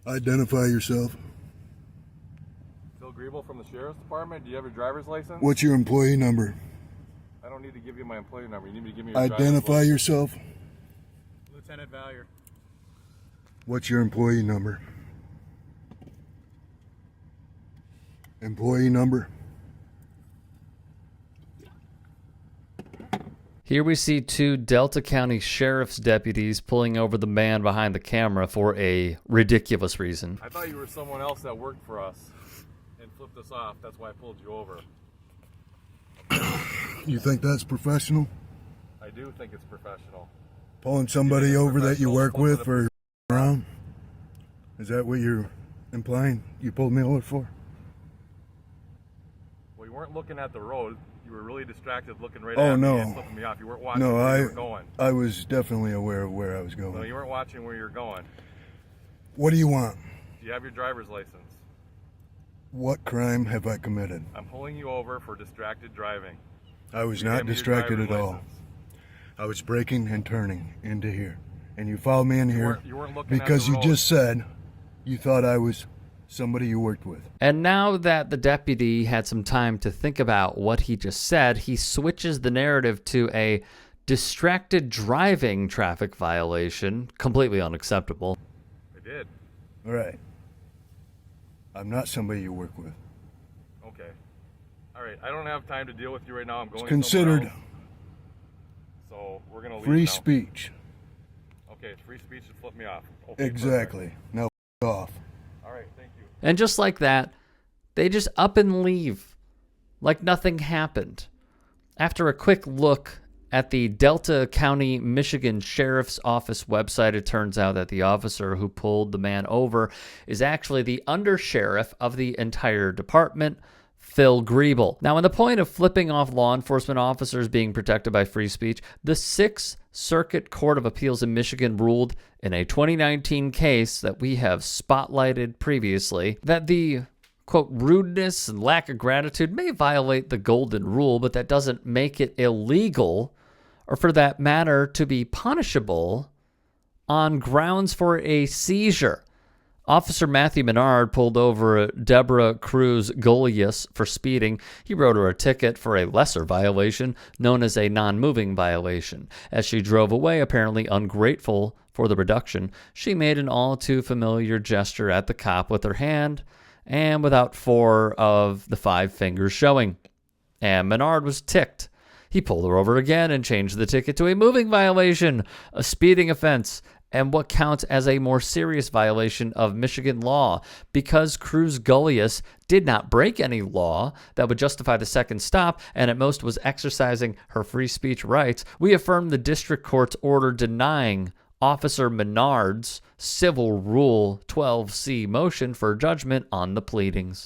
Identify yourself. Phil Griebel from the Sheriff's Department. Do you have your driver's license? What's your employee number? I don't need to give you my employee number. You need me to give me your driver's Identify license. yourself. Lieutenant Valier. What's your employee number? Employee number. Here we see two Delta County Sheriff's deputies pulling over the man behind the camera for a ridiculous reason. I thought you were someone else that worked for us and flipped us off. That's why I pulled you over. You think that's professional? I do think it's professional. Pulling somebody over that you work with for around? Is that what you're implying? You pulled me over for? Well, you weren't looking at the road. You were really distracted looking right Oh, at no. me and flipping me off. You weren't watching No, where you were going. I was definitely aware of where I was going. No, you weren't watching where you're going. What do you want? Do you have your driver's license? What crime have I committed? I'm pulling you over for distracted driving. I was You have not your distracted at driver's all. license. I was braking and turning into here. And you followed me in here You weren't looking because at the you road. just said you thought I was somebody you worked with. And now that the deputy had some time to think about what he just said, he switches the narrative to a distracted driving traffic violation, completely unacceptable. I did. All right. I'm not somebody you work with. Okay. All right. I don't have time to deal with you right now. I'm going It's considered somewhere else. So we're going to leave free now. speech. Okay, it's free speech to flip me off. Okay, Exactly. perfect. Now off. All right, thank you. And just like that, they just up and leave like nothing happened. After a quick look at the Delta County, Michigan Sheriff's Office website, it turns out that the officer who pulled the man over is actually the undersheriff of the entire department, Phil Griebel. Now, on the point of flipping off law enforcement officers being protected by free speech, the Sixth Circuit Court of Appeals in Michigan ruled in a 2019 case that we have spotlighted previously that the, quote, rudeness and lack of gratitude may violate the golden rule, but that doesn't make it illegal, or for that matter, to be punishable on grounds for a seizure. Officer Matthew Menard pulled over Deborah Cruz Golias for speeding. He wrote her a ticket for a lesser violation known as a non-moving violation. As she drove away, apparently ungrateful for the reduction, she made an all too familiar gesture at the cop with her hand and without 4 of the 5 fingers showing. And Menard was ticked. He pulled her over again and changed the ticket to a moving violation, a speeding offense, and what counts as a more serious violation of Michigan law. Because Cruz Golias did not break any law that would justify the second stop and at most was exercising her free speech rights, we affirm the district court's order denying Officer Menard's Civil Rule 12C motion for judgment on the pleadings.